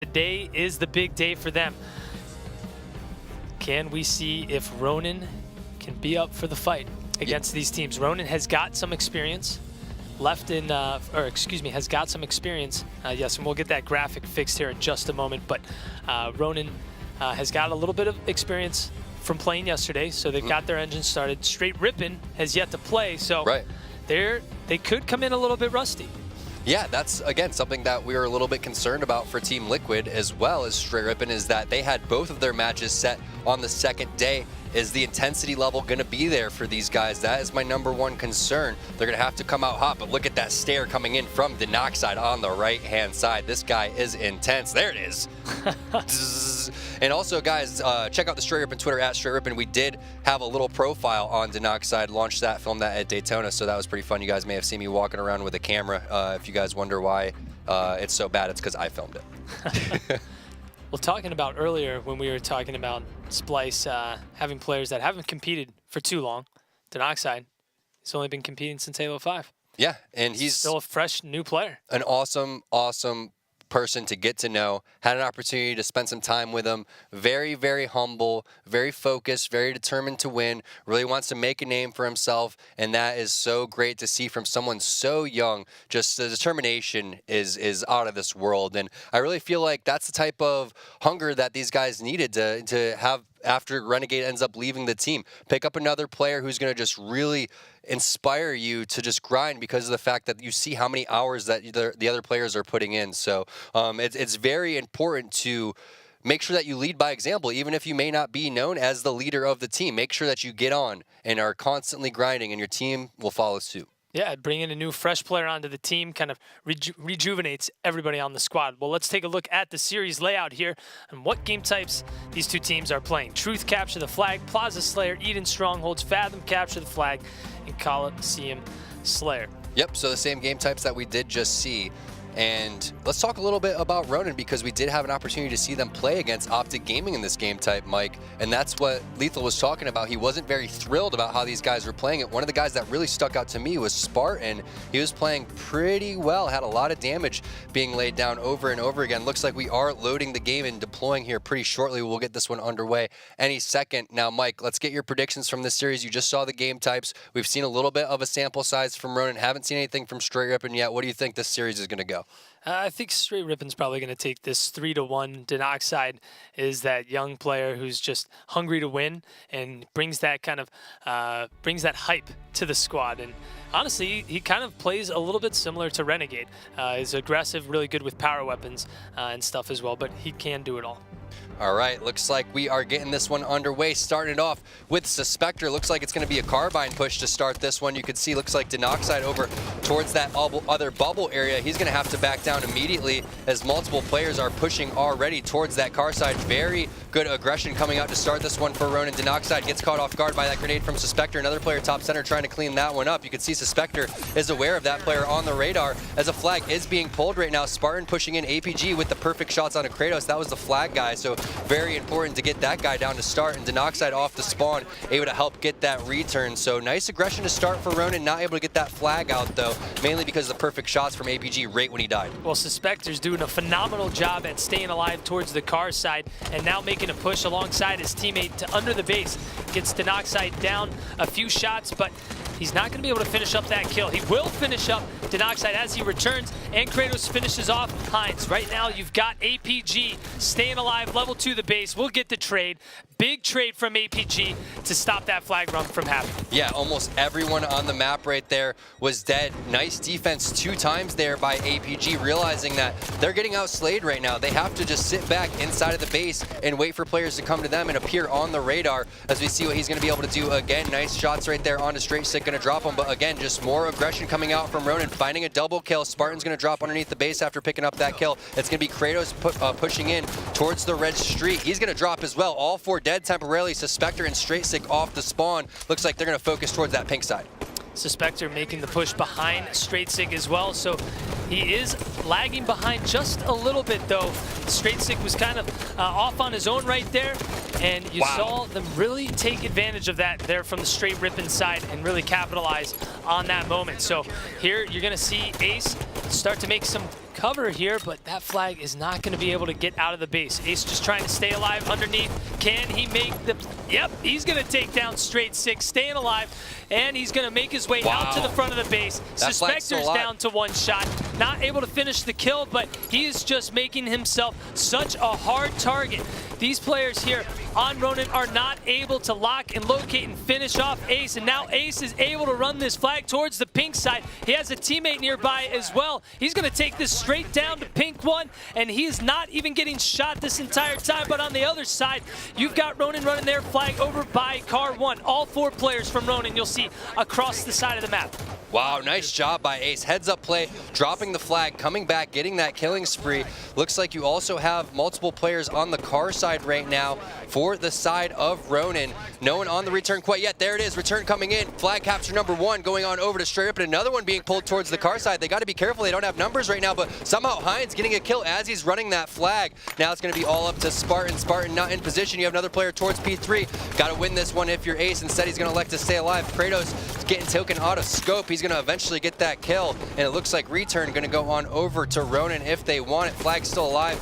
Today is the big day for them. Can we see if Ronin can be up for the fight against these teams? Ronin has got some experience left in, has got some experience. Yes, and we'll get that graphic fixed here in just a moment, but Ronin has got a little bit of experience from playing yesterday, so they've got their engine started. Str8 Rippin has yet to play, so they could come in a little bit rusty. Yeah, that's, again, something that we were a little bit concerned about for Team Liquid as well as Str8 Rippin, is that they had both of their matches set on the second day. Is the intensity level going to be there for these guys? That is my #1 concern. They're going to have to come out hot, but look at that stare coming in from Denoxide on the right-hand side. This guy is intense. There it is. And also, guys, check out the Str8 Rippin Twitter, @Str8 Rippin. We did have a little profile on Denoxide, launched that, filmed that at Daytona, so that was pretty fun. You guys may have seen me walking around with a camera. If you guys wonder why it's so bad, it's because I filmed it. Well, talking about earlier when we were talking about Splice having players that haven't competed for too long, Denoxide, he's only been competing since Halo 5. Yeah, and he's still a fresh new player. An awesome person to get to know. Had an opportunity to spend some time with him. Very, very humble, very focused, very determined to win, really wants to make a name for himself, and that is so great to see from someone so young. Just the determination is out of this world, and I really feel like that's the type of hunger that these guys needed to have after Renegade ends up leaving the team. Pick up another player who's going to just really inspire you to just grind because of the fact that you see how many hours that the other players are putting in. So it's very important to make sure that you lead by example, even if you may not be known as the leader of the team. Make sure that you get on and are constantly grinding, and your team will follow suit. Yeah, bringing a new fresh player onto the team kind of rejuvenates everybody on the squad. Well, let's take a look at the series layout here and what game types these two teams are playing. Truth Capture the Flag, Plaza Slayer, Eden Strongholds, Fathom Capture the Flag, and Coliseum Slayer. Yep, so the same game types that we did just see. And let's talk a little bit about Ronin, because we did have an opportunity to see them play against Optic Gaming in this game type, Mike. And that's what Lethal was talking about. He wasn't very thrilled about how these guys were playing it. One of the guys that really stuck out to me was Spartan. He was playing pretty well, had a lot of damage being laid down over and over again. Looks like we are loading the game and deploying here pretty shortly. We'll get this one underway any second. Now, Mike, let's get your predictions from this series. You just saw the game types. We've seen a little bit of a sample size from Ronin. Haven't seen anything from Str8 Rippin yet. What do you think this series is going to go? I think Str8 Rippin's probably going to take this 3-1. Denoxide is that young player who's just hungry to win and brings that kind of hype to the squad. And honestly, he kind of plays a little bit similar to Renegade. He's aggressive, really good with power weapons and stuff as well, but he can do it all. All right, looks like we are getting this one underway. Starting it off with Suspector. Looks like it's going to be a carbine push to start this one. You can see, looks like Denoxide over towards that other bubble area. He's going to have to back down immediately as multiple players are pushing already towards that car side. Very good aggression coming out to start this one for Ronin. Denoxide gets caught off guard by that grenade from Suspector. Another player top center trying to clean that one up. You can see Suspector is aware of that player on the radar as a flag is being pulled right now. Spartan pushing in APG with the perfect shots on a Kratos. That was the flag guy, so very important to get that guy down to start, and Denoxide off the spawn, able to help get that return. So nice aggression to start for Ronin, not able to get that flag out though, mainly because of the perfect shots from APG right when he died. Well, Suspector's doing a phenomenal job at staying alive towards the car side and now making a push alongside his teammate to under the base. Gets Denoxide down a few shots, but he's not going to be able to finish up that kill. He will finish up Denoxide as he returns, and Kratos finishes off Hines. Right now, you've got APG staying alive, level 2 the base. We'll get the trade. Big trade from APG to stop that flag run from happening. Yeah, almost everyone on the map right there was dead. Nice defense 2 times there by APG, realizing that they're getting outslayed right now. They have to just sit back inside of the base and wait for players to come to them and appear on the radar as we see what he's going to be able to do. Again, nice shots right there onto Str8 going to drop him, but again, just more aggression coming out from Ronin, finding a double kill. Spartan's going to drop underneath the base after picking up that kill. It's going to be Kratos pushing in towards the red street. He's going to drop as well. All 4 dead temporarily. Suspector and Str8 off the spawn. Looks like they're going to focus towards that pink side. Suspector making the push behind Str8 as well, so he is lagging behind just a little bit though. Str8 was kind of off on his own right there, and you saw them really take advantage of that there from the Str8 Rippin side and really capitalize on that moment. So here you're going to see Ace start to make some cover here, but that flag is not going to be able to get out of the base. Ace just trying to stay alive underneath. Can he make the... Yep, he's going to take down Str8 staying alive, and he's going to make his way out to the front of the base. Suspector's down to one shot. Not able to finish the kill, but he is just making himself such a hard target. These players here on Ronin are not able to lock and locate and finish off Ace, and now Ace is able to run this flag towards the pink side. He has a teammate nearby as well. He's going to take this straight down to pink 1, and he is not even getting shot this entire time. But on the other side, you've got Ronin running their flag over by car 1. All 4 players from Ronin you'll see across the side of the map. Wow, nice job by Ace. Heads up play, dropping the flag, coming back, getting that killing spree. Looks like you also have multiple players on the car side right now for the side of Ronin. No one on the return quite yet. There it is, return coming in. Flag capture number 1 going on over to Str8 Rippin. Another one being pulled towards the car side. They got to be careful. They don't have numbers right now, but somehow Hines getting a kill as he's running that flag. Now it's going to be all up to Spartan. Spartan not in position. You have another player towards P3. Got to win this one if you're Ace. Instead, he's going to elect to stay alive. Kratos is getting taken out of scope. He's going to eventually get that kill, and it looks like return going to go on over to Ronin if they want it. Flag still alive.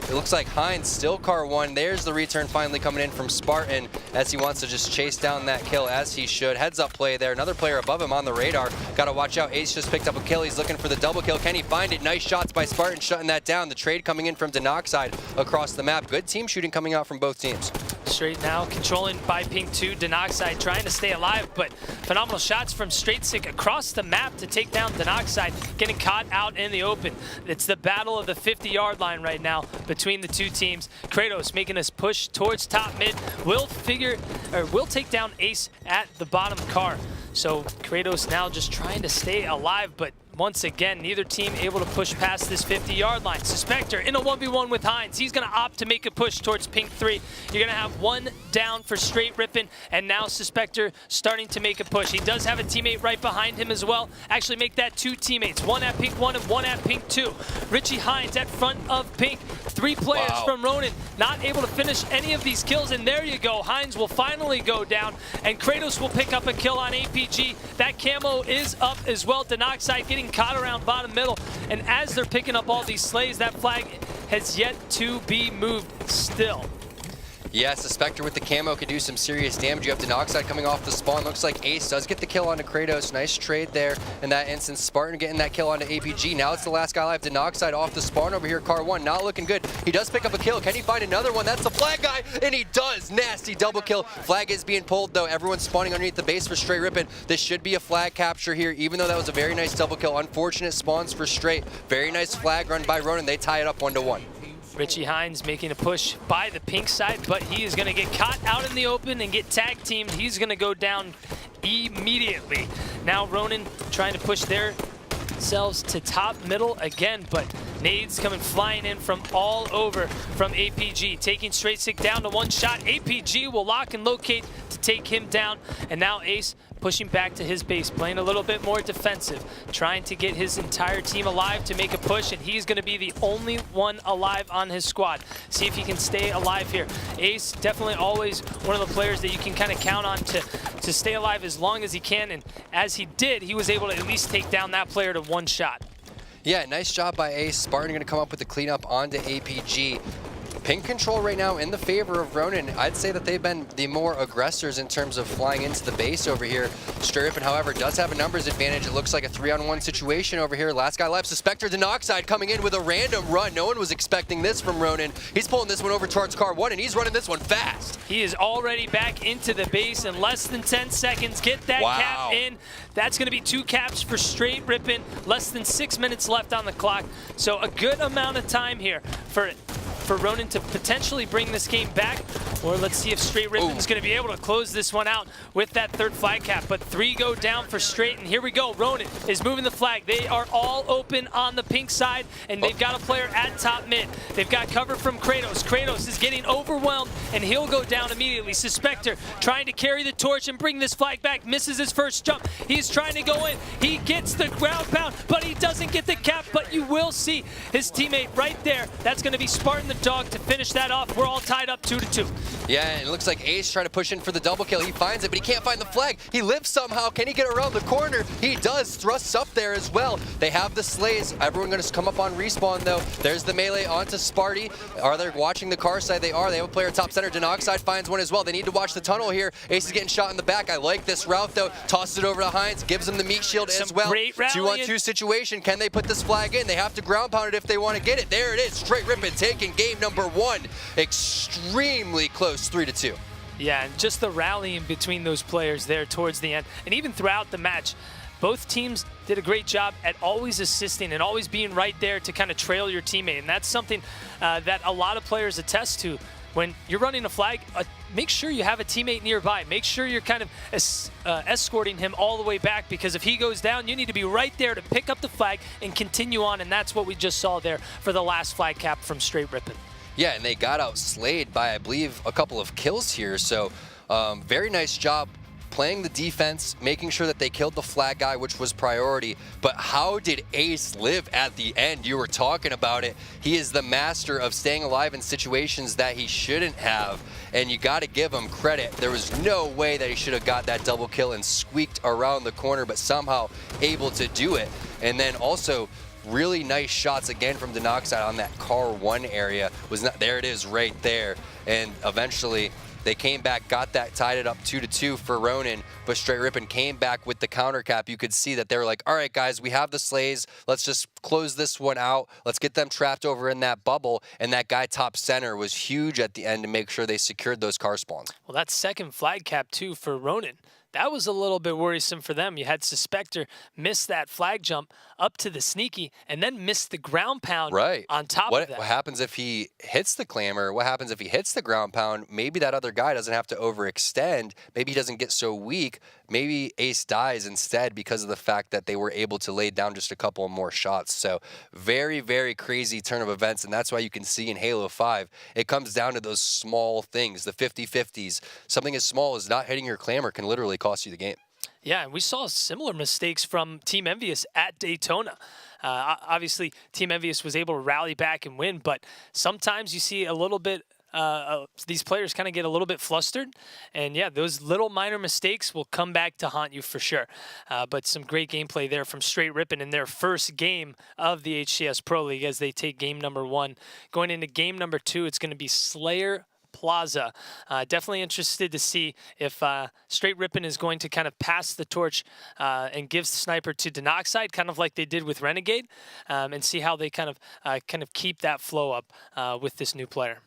It looks like Hines still car 1. There's the return finally coming in from Spartan as he wants to just chase down that kill as he should. Heads up play there. Another player above him on the radar. Got to watch out. Ace just picked up a kill. He's looking for the double kill. Can he find it? Nice shots by Spartan shutting that down. The trade coming in from Denoxide across the map. Good team shooting coming out from both teams. Straight now controlling by pink 2. Denoxide trying to stay alive, but phenomenal shots from Str8 across the map to take down Denoxide, getting caught out in the open. It's the battle of the 50-yard line right now between the two teams. Kratos making us push towards top mid. Will take down Ace at the bottom car. So Kratos now just trying to stay alive, but once again, neither team able to push past this 50-yard line. Suspector in a 1v1 with Hines. He's going to opt to make a push towards pink 3. You're going to have one down for Str8 Rippin, and now Suspector starting to make a push. He does have a teammate right behind him as well. Actually make that 2 teammates, one at pink 1 and one at pink 2. Richie Hines at front of pink. 3 players from Ronin not able to finish any of these kills, and there you go. Hines will finally go down, and Kratos will pick up a kill on APG. That camo is up as well. Denoxide getting caught around bottom middle, and as they're picking up all these slays, that flag has yet to be moved still. Yeah, Suspector with the camo could do some serious damage. You have Denoxide coming off the spawn. Looks like Ace does get the kill onto Kratos. Nice trade there in that instance. Spartan getting that kill onto APG. Now it's the last guy alive. Denoxide off the spawn over here. Car 1 not looking good. He does pick up a kill. Can he find another one? That's the flag guy, and he does. Nasty double kill. Flag is being pulled though. Everyone's spawning underneath the base for Str8 Rippin. This should be a flag capture here, even though that was a very nice double kill. Unfortunate spawns for Str8. Very nice flag run by Ronin. They tie it up 1-1. Richie Hines making a push by the pink side, but he is going to get caught out in the open and get tag teamed. He's going to go down immediately. Now Ronin trying to push themselves to top middle again, but nades coming flying in from all over from APG, taking Str8 down to 1 shot. APG will lock and locate to take him down, and now Ace pushing back to his base, playing a little bit more defensive, trying to get his entire team alive to make a push, and he's going to be the only one alive on his squad. See if he can stay alive here. Ace, definitely always one of the players that you can kind of count on to stay alive as long as he can, and as he did, he was able to at least take down that player to 1 shot. Yeah, nice job by Ace. Spartan going to come up with the cleanup onto APG. Pink control right now in the favor of Ronin. I'd say that they've been the more aggressors in terms of flying into the base over here. Str8 Rippin, however, does have a numbers advantage. It looks like a 3-on-1 situation over here. Last guy left, Suspector Denoxide coming in with a random run. No one was expecting this from Ronin. He's pulling this one over towards car 1, and he's running this one fast. He is already back into the base in less than 10 seconds. Get that cap in. That's going to be 2 caps for Str8 Rippin. Less than 6 minutes left on the clock. So a good amount of time here for Ronin to potentially bring this game back, or let's see if Str8 Rippin's going to be able to close this one out with that 3rd flag cap. But 3 go down for Str8, and here we go. Ronin is moving the flag. They are all open on the pink side, and they've got a player at top mid. They've got cover from Kratos. Kratos is getting overwhelmed, and he'll go down immediately. Suspector trying to carry the torch and bring this flag back, misses his first jump. He's trying to go in. He gets the ground pound, but he doesn't get the cap, but you will see his teammate right there. That's going to be Spartan the dog to finish that off. We're all tied up 2-2. Yeah, and it looks like Ace trying to push in for the double kill. He finds it, but he can't find the flag. He lives somehow. Can he get around the corner? He does. Thrusts up out there as well. They have the slays. Everyone going to come up on respawn though. There's the melee onto Sparty. Are they watching the car side? They are. They have a player top center. Denoxide finds one as well. They need to watch the tunnel here. Ace is getting shot in the back. I like this route though. Tosses it over to Heinz. Gives him the meat shield as well. 2-on-2 situation. Can they put this flag in? They have to ground pound it if they want to get it. There it is. Str8 Rippin taking game number 1. Extremely close, 3-2. Yeah, and just the rallying between those players there towards the end, and even throughout the match, both teams did a great job at always assisting and always being right there to kind of trail your teammate, and that's something that a lot of players attest to. When you're running a flag, make sure you have a teammate nearby. Make sure you're kind of escorting him all the way back, because if he goes down, you need to be right there to pick up the flag and continue on, and that's what we just saw there for the last flag cap from Str8 Rippin. Yeah, and they got outslayed by, I believe, a couple of kills here. So very nice job playing the defense, making sure that they killed the flag guy, which was priority. But how did Ace live at the end? You were talking about it. He is the master of staying alive in situations that he shouldn't have. And you got to give him credit. There was no way that he should have got that double kill and squeaked around the corner, but somehow able to do it. And then also, really nice shots again from Denoxide on that car 1 area. There it is right there. And eventually they came back, got that, tied it up 2-2 for Ronin, but Str8 Rippin came back with the counter cap. You could see that they were like, all right guys, we have the slays, let's just close this one out, let's get them trapped over in that bubble. And that guy top center was huge at the end to make sure they secured those car spawns. Well, that second flag cap too for Ronin, that was a little bit worrisome for them. You had Suspector miss that flag jump up to the sneaky and then miss the ground pound on top of that. What happens if he hits the clamor? What happens if he hits the ground pound? Maybe that other guy doesn't have to overextend. Maybe he doesn't get so weak. Maybe Ace dies instead because of the fact that they were able to lay down just a couple more shots. So very, very crazy turn of events, and that's why you can see in Halo 5, it comes down to those small things, the 50-50s. Something as small as not hitting your clamor can literally cost you the game. Yeah, and we saw similar mistakes from Team Envious at Daytona. Obviously, Team Envious was able to rally back and win, but sometimes you see a little bit these players kind of get a little bit flustered, and yeah, those little minor mistakes will come back to haunt you for sure. But some great gameplay there from Str8 Rippin in their first game of the HCS Pro League as they take game number 1. Going into game number 2, it's going to be Slayer Plaza. Definitely interested to see if Str8 Rippin is going to kind of pass the torch and give Sniper to Denoxide, kind of like they did with Renegade, and see how they kind of keep that flow up with this new player.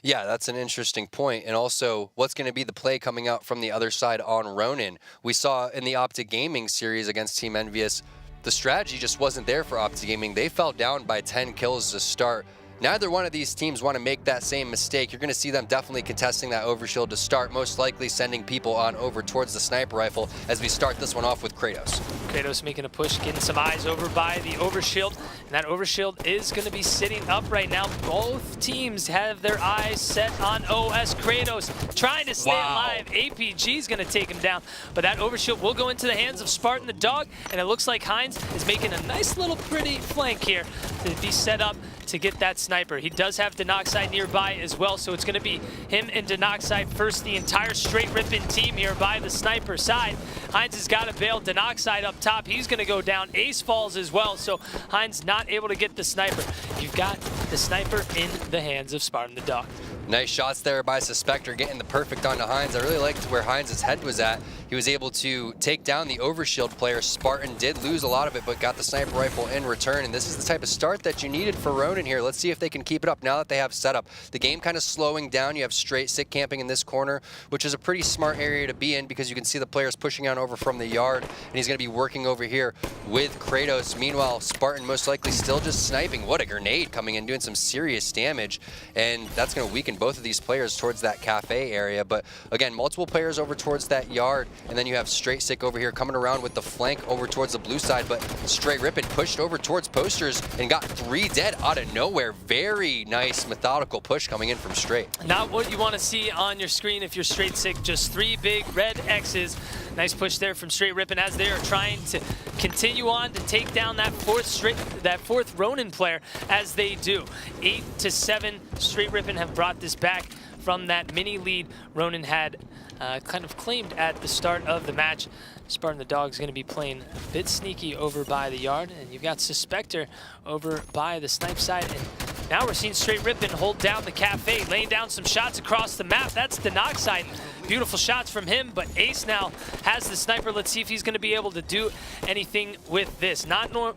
Yeah, that's an interesting point. And also, what's going to be the play coming out from the other side on Ronin? We saw in the Optic Gaming series against Team Envious, the strategy just wasn't there for Optic Gaming. They fell down by 10 kills to start. Neither one of these teams want to make that same mistake. You're going to see them definitely contesting that overshield to start, most likely sending people on over towards the sniper rifle as we start this one off with Kratos. Kratos making a push, getting some eyes over by the overshield, and that overshield is going to be sitting up right now. Both teams have their eyes set on OS. Kratos trying to stay alive. APG is going to take him down, but that overshield will go into the hands of Spartan the Dog, and it looks like Heinz is making a nice little pretty flank here to be set up to get that sniper. He does have Denoxide nearby as well, so it's going to be him and Denoxide first, the entire Str8 Rippin team here by the sniper side. Heinz has got to bail Denoxide up top. He's going to go down. Ace falls as well, so Heinz not able to get the sniper. You've got the sniper in the hands of Spartan the Dog. Nice shots there by Suspector, getting the perfect onto Heinz. I really liked where Heinz's head was at. He was able to take down the overshield player. Spartan did lose a lot of it, but got the sniper rifle in return. And this is the type of start that you needed for Ronin here. Let's see if they can keep it up now that they have setup. The game kind of slowing down. You have Str8 sit camping in this corner, which is a pretty smart area to be in because you can see the players pushing on over from the yard. And he's going to be working over here with Kratos. Meanwhile, Spartan most likely still just sniping. What a grenade coming in, doing some serious damage. And that's going to weaken both of these players towards that cafe area. But again, multiple players over towards that yard. And then you have Str8 Sick over here coming around with the flank over towards the blue side. But Str8 Rippin pushed over towards posters and got 3 dead out of nowhere. Very nice methodical push coming in from Str8. Not what you want to see on your screen if you're Str8 Sick. Just 3 big red X's. Nice push there from Str8 Rippin as they are trying to continue on to take down that fourth Ronin player as they do. 8-7, Str8 Rippin have brought this back from that mini lead Ronin had kind of claimed at the start of the match. Spartan the Dog's going to be playing a bit sneaky over by the yard, and you've got Suspector over by the snipe side. And now we're seeing Str8 Rippin hold down the cafe, laying down some shots across the map. That's the knock side. Beautiful shots from him, but Ace now has the sniper. Let's see if he's going to be able to do anything with this.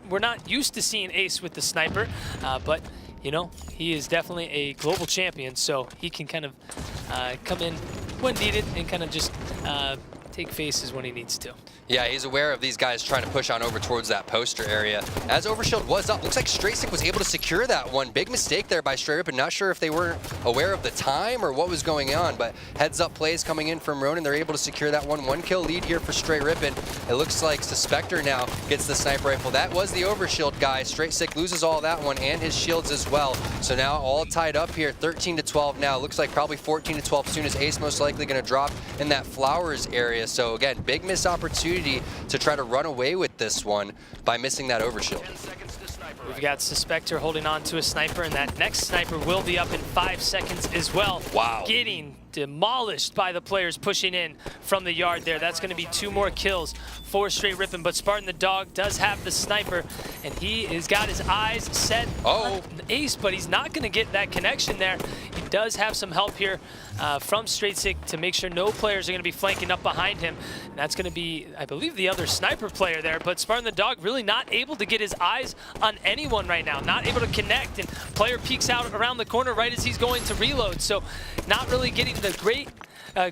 We're not used to seeing Ace with the sniper, but you know, he is definitely a global champion, so he can kind of come in when needed and kind of just take faces when he needs to. Yeah, he's aware of these guys trying to push on over towards that poster area. As Overshield was up, looks like Str8 was able to secure that one. Big mistake there by Str8 Rippin. Not sure if they weren't aware of the time or what was going on, but heads up plays coming in from Ronin. They're able to secure that one. 1-kill lead here for Str8 Rippin. It looks like Suspector now gets the sniper rifle. That was the Overshield guy. Str8 loses all that one and his shields as well. So now all tied up here, 13-12 now. Looks like probably 14-12 soon as Ace most likely going to drop in that Flowers area. So again, big missed opportunity to try to run away with this one by missing that Overshield. We've got Suspector holding on to a sniper, and that next sniper will be up in 5 seconds as well. Wow. Getting demolished by the players pushing in from the yard there. That's going to be 2 more kills for Str8 Rippin, but Spartan the Dog does have the sniper, and he has got his eyes set on Ace, but he's not going to get that connection there. He does have some help here from Str8 to make sure no players are going to be flanking up behind him. And that's going to be, I believe, the other sniper player there, but Spartan the Dog really not able to get his eyes on anyone right now, not able to connect, and player peeks out around the corner right as he's going to reload, so not really getting the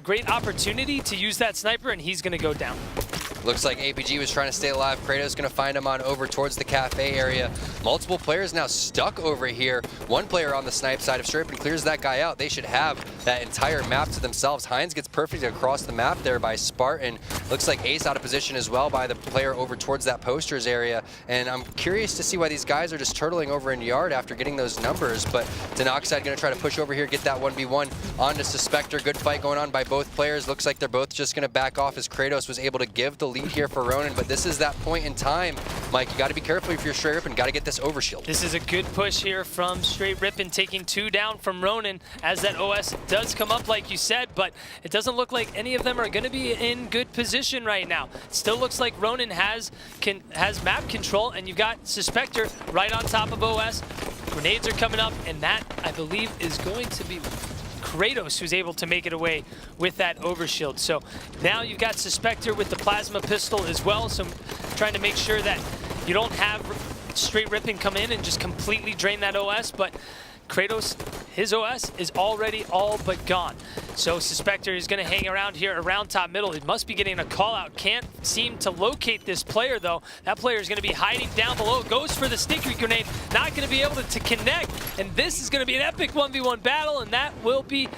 great opportunity to use that sniper, and he's going to go down. Looks like APG was trying to stay alive. Kratos going to find him on over towards the cafe area. Multiple players now stuck over here. One player on the snipe side. If Str8 Rippin clears that guy out, they should have that entire map to themselves. Hines gets perfect across the map there by Spartan. Looks like Ace out of position as well by the player over towards that posters area. And I'm curious to see why these guys are just turtling over in yard after getting those numbers. But Denoxide going to try to push over here, get that 1v1 onto Suspector. Good fight going on by both players. Looks like they're both just going to back off as Kratos was able to give the lead here for Ronin, but this is that point in time, Mike. You got to be careful if you're Str8 Rippin. Got to get this Overshield. This is a good push here from Str8 Rippin, taking 2 down from Ronin as that OS does come up, like you said, but it doesn't look like any of them are going to be in good position right now. It still looks like Ronin has map control, and you've got Suspector right on top of OS. Grenades are coming up, and that, I believe, is going to be Kratos who's able to make it away with that Overshield. So now you've got Suspector with the plasma pistol as well, so trying to make sure that you don't have Str8 Rippin come in and just completely drain that OS, but Kratos, his OS is already all but gone. So Suspector is going to hang around here around top middle. It must be getting a call out. Can't seem to locate this player though. That player is going to be hiding down below. Goes for the sticky grenade. Not going to be able to connect. And this is going to be an epic 1v1 battle. And that will be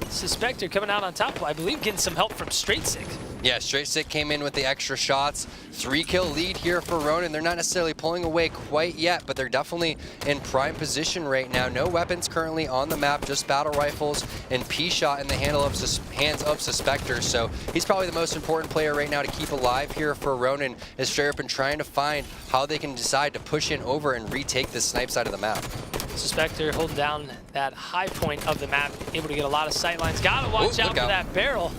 Suspector coming out on top. I believe getting some help from Str8. Yeah, Str8 came in with the extra shots. 3-kill lead here for Ronin. They're not necessarily pulling away quite yet, but they're definitely in prime position right now. No weapons currently on the map, just battle rifles and P-shot in the hands of Suspector. So he's probably the most important player right now to keep alive here for Ronin, as Str8 Rippin trying to find how they can decide to push in over and retake this snipe side of the map. Suspector holding down that high point of the map, able to get a lot of sight lines. Gotta watch out for that barrel.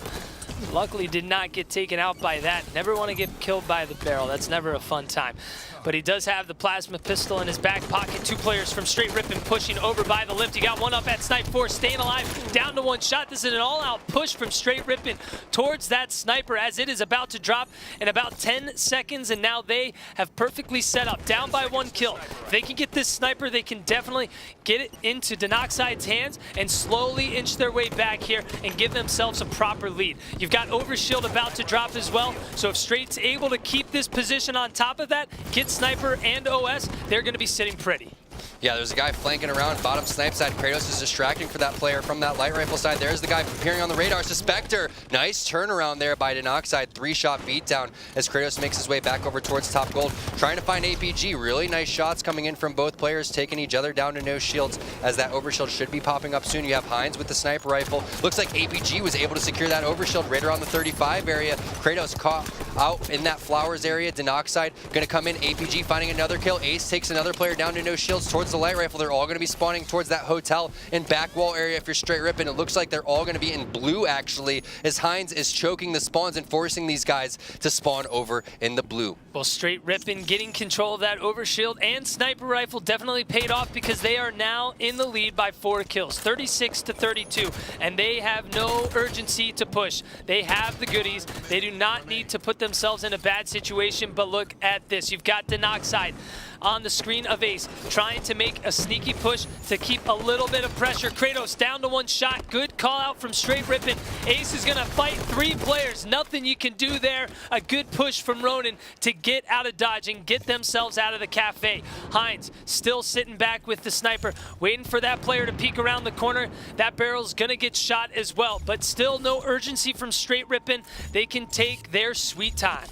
Luckily did not get taken out by that. Never want to get killed by the barrel. That's never a fun time. But he does have the plasma pistol in his back pocket. 2 players from Str8 Rippin pushing over by the lift. You got one up at Snipe 4, staying alive, down to 1 shot. This is an all-out push from Str8 Rippin towards that sniper as it is about to drop in about 10 seconds. And now they have perfectly set up, down by 1 kill. If they can get this sniper, they can definitely get it into Denoxide's hands and slowly inch their way back here and give themselves a proper lead. You've got Overshield about to drop as well. So if Str8's able to keep this position on top of that, get Sniper and OS, they're going to be sitting pretty. Yeah, there's a guy flanking around bottom snipe side. Kratos is distracting for that player from that light rifle side. There's the guy appearing on the radar. Suspector, nice turnaround there by Denoxide. 3-shot beatdown as Kratos makes his way back over towards top gold. Trying to find APG. Really nice shots coming in from both players, taking each other down to no shields as that Overshield should be popping up soon. You have Hines with the sniper rifle. Looks like APG was able to secure that Overshield right around the 35 area. Kratos caught out in that flowers area. Denoxide going to come in. APG finding another kill. Ace takes another player down to no shields towards the light rifle. They're all going to be spawning towards that hotel and back wall area if you're Str8 Rippin. It looks like they're all going to be in blue, actually, as Heinz is choking the spawns and forcing these guys to spawn over in the blue. Well, Str8 Rippin getting control of that overshield and sniper rifle definitely paid off, because they are now in the lead by 4 kills, 36-32, and they have no urgency to push. They have the goodies. They do not need to put themselves in a bad situation, but look at this. You've got Denoxide on the screen of Ace, trying to make a sneaky push to keep a little bit of pressure. Kratos down to 1 shot. Good call out from Str8 Rippin. Ace is gonna fight 3 players. Nothing you can do there. A good push from Ronin to get out of dodge and get themselves out of the cafe. Heinz still sitting back with the sniper, waiting for that player to peek around the corner. That barrel's gonna get shot as well, but still no urgency from Str8 Rippin. They can take their sweet time.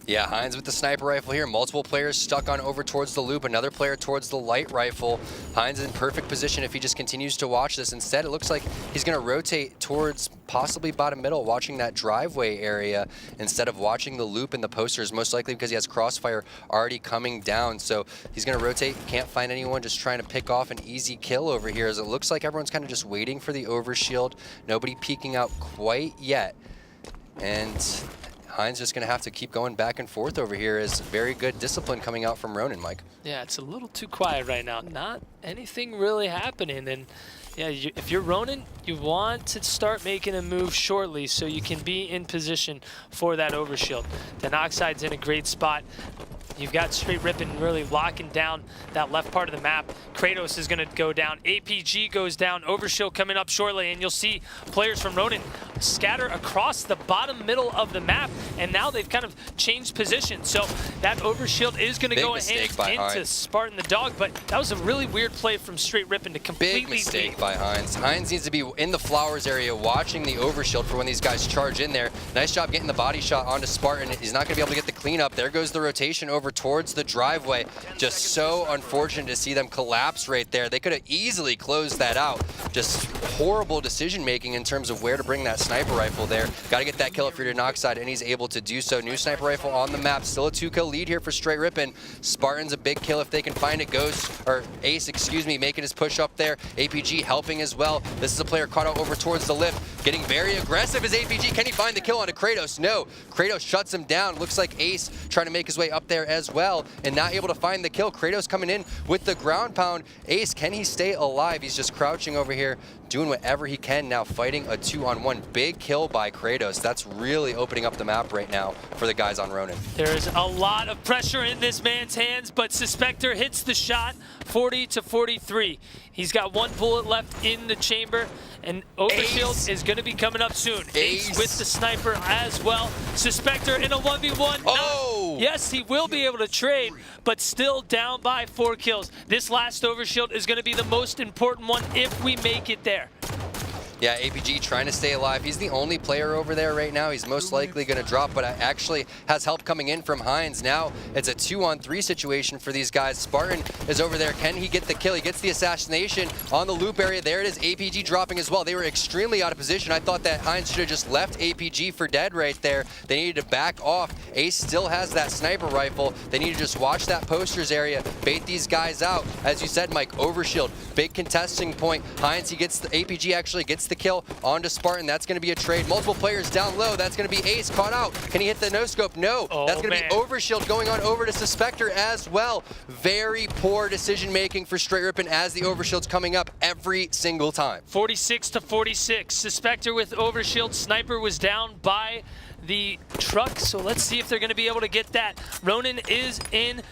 Yeah, Heinz with the sniper rifle here. Multiple players stuck on over towards the loop. Another player towards the light rifle. Heinz in perfect position if he just continues to watch this. Instead, it looks like he's going to rotate towards possibly bottom middle, watching that driveway area instead of watching the loop and the posters, most likely because he has crossfire already coming down. So he's going to rotate. Can't find anyone, just trying to pick off an easy kill over here, as it looks like everyone's kind of just waiting for the overshield. Nobody peeking out quite yet. And Heinz just going to have to keep going back and forth over here. Is very good discipline coming out from Ronin, Mike. Yeah, it's a little too quiet right now. Not anything really happening. And yeah, if you're Ronin, you want to start making a move shortly so you can be in position for that overshield. Denoxide's in a great spot. You've got Str8 Rippin really locking down that left part of the map. Kratos is going to go down. APG goes down. Overshield coming up shortly, and you'll see players from Ronin scatter across the bottom middle of the map, and now they've kind of changed position. So that overshield is going to go ahead into Spartan the Dog, but that was a really weird play from Str8 Rippin to completely Big mistake by Heinz. Heinz needs to be in the flowers area watching the overshield for when these guys charge in there. Nice job getting the body shot onto Spartan. He's not going to be able to get the cleanup. There goes the rotation over towards the driveway. Just so unfortunate to see them collapse right there. They could have easily closed that out. Just horrible decision making in terms of where to bring that sniper rifle there. Got to get that kill for Denoxide, and he's able to do so. New sniper rifle on the map. Still a 2-kill lead here for Str8 Rippin. Spartan's a big kill if they can find it. Ace, excuse me, making his push up there. APG helping as well. This is a player caught out over towards the lift. Getting very aggressive as APG. Can he find the kill onto Kratos? No. Kratos shuts him down. Looks like Ace trying to make his way up there as well, and not able to find the kill. Kratos coming in with the ground pound. Ace, can he stay alive? He's just crouching over here, doing whatever he can now, fighting a 2-on-1. Big kill by Kratos. That's really opening up the map right now for the guys on Ronin. There's a lot of pressure in this man's hands, but Suspector hits the shot, 40-43. He's got 1 bullet left in the chamber, and overshield is going to be coming up soon. Ace with the sniper as well. Suspector in a 1v1. Oh! Yes, he will be able to trade, but still down by 4 kills. This last overshield is going to be the most important one if we make it there. Yeah, APG trying to stay alive. He's the only player over there right now. He's most likely going to drop, but actually has help coming in from Heinz. Now it's a 2-on-3 situation for these guys. Spartan is over there. Can he get the kill? He gets the assassination on the loop area. There it is. APG dropping as well. They were extremely out of position. I thought that Heinz should have just left APG for dead right there. They needed to back off. Ace still has that sniper rifle. They need to just watch that posters area, bait these guys out. As you said, Mike, overshield, big contesting point. Heinz, he gets the APG actually gets the kill onto Spartan. That's going to be a trade. Multiple players down low. That's going to be Ace caught out. Can he hit the no-scope? No. That's going to be overshield going on over to Suspector as well. Very poor decision-making for Str8 Rippin as the overshield's coming up every single time. 46-46. Suspector with overshield. Sniper was down by the truck, so let's see if they're going to be able to get that. Ronin is in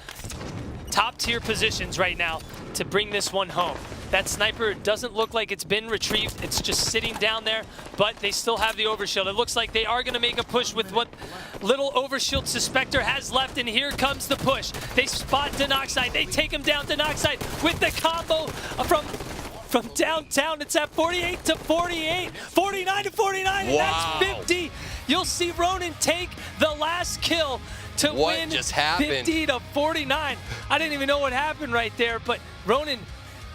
top-tier positions right now to bring this one home. That sniper doesn't look like it's been retrieved. It's just sitting down there, but they still have the overshield. It looks like they are going to make a push with what little overshield Suspector has left, and here comes the push. They spot Denoxide. They take him down. Denoxide with the combo from downtown. It's at 48-48, 49-49, and that's 50. You'll see Ronin take the last kill to win 50-49. I didn't even know what happened right there, but Ronin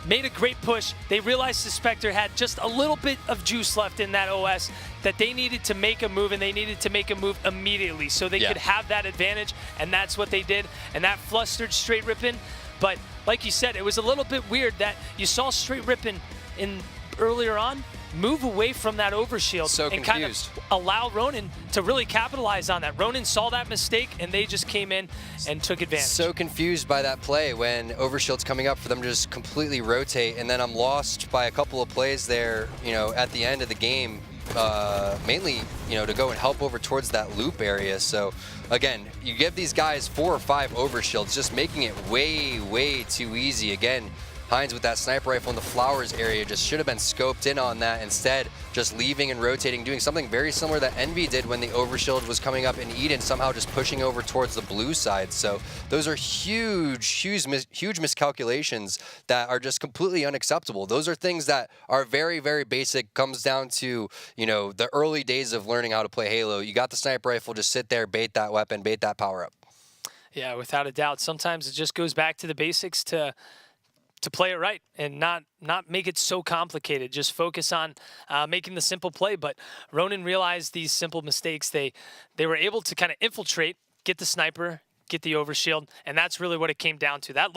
made a great push. They realized the Spectre had just a little bit of juice left in that OS, that they needed to make a move, and they needed to make a move immediately so they could have that advantage, and that's what they did, and that flustered Str8 Rippin. But like you said, it was a little bit weird that you saw Str8 Rippin earlier on move away from that overshield and kind of allow Ronin to really capitalize on that. Ronin saw that mistake, and they just came in and took advantage. So confused by that play when overshield's coming up for them to just completely rotate, and then I'm lost by a couple of plays there, you know, at the end of the game, mainly, you know, to go and help over towards that loop area. So again, you give these guys 4 or 5 overshields, just making it way too easy. Again, Hines with that sniper rifle in the flowers area just should have been scoped in on that. Instead, just leaving and rotating, doing something very similar that Envy did when the overshield was coming up, and Eden somehow just pushing over towards the blue side. So those are huge miscalculations that are just completely unacceptable. Those are things that are very basic. Comes down to, you know, the early days of learning how to play Halo. You got the sniper rifle, just sit there, bait that weapon, bait that power up. Yeah, without a doubt. Sometimes it just goes back to the basics to play it right and not make it so complicated. Just focus on making the simple play. But Ronin realized these simple mistakes. They were able to kind of infiltrate, get the sniper, get the overshield, and that's really what it came down to. That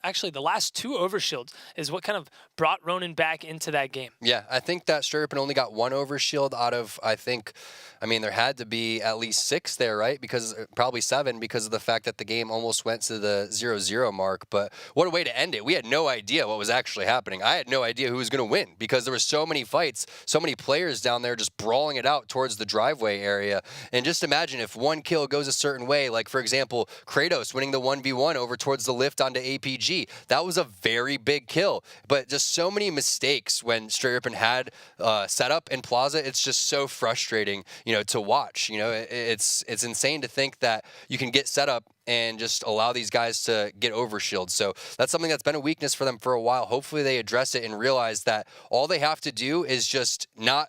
actually the last 2 overshields is what kind of brought Ronin back into that game. Yeah, I think that Str8 Rippin only got 1 overshield out of, I mean, there had to be at least 6 there, right? Because probably 7, because of the fact that the game almost went to the 0-0 mark. But what a way to end it. We had no idea what was actually happening. I had no idea who was going to win because there were so many fights, so many players down there just brawling it out towards the driveway area. And just imagine if one kill goes a certain way, like, for example, Kratos winning the 1v1 over towards the lift onto APG. That was a very big kill, but just so many mistakes when Str8 Rippin had setup in Plaza. It's just so frustrating, you know, to watch. You know, it's insane to think that you can get set up and just allow these guys to get overshield. So that's something that's been a weakness for them for a while. Hopefully they address it and realize that all they have to do is just not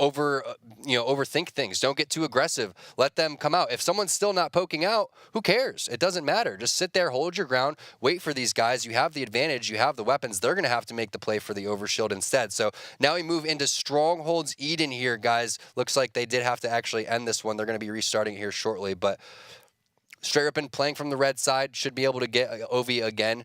overthink things. Don't get too aggressive. Let them come out. If someone's still not poking out, who cares? It doesn't matter. Just sit there, hold your ground, wait for these guys. You have the advantage. You have the weapons. They're going to have to make the play for the overshield instead. So now we move into Stronghold's Eden here, guys. Looks like they did have to actually end this one. They're going to be restarting here shortly, but Str8 Rippin playing from the red side should be able to get OV again.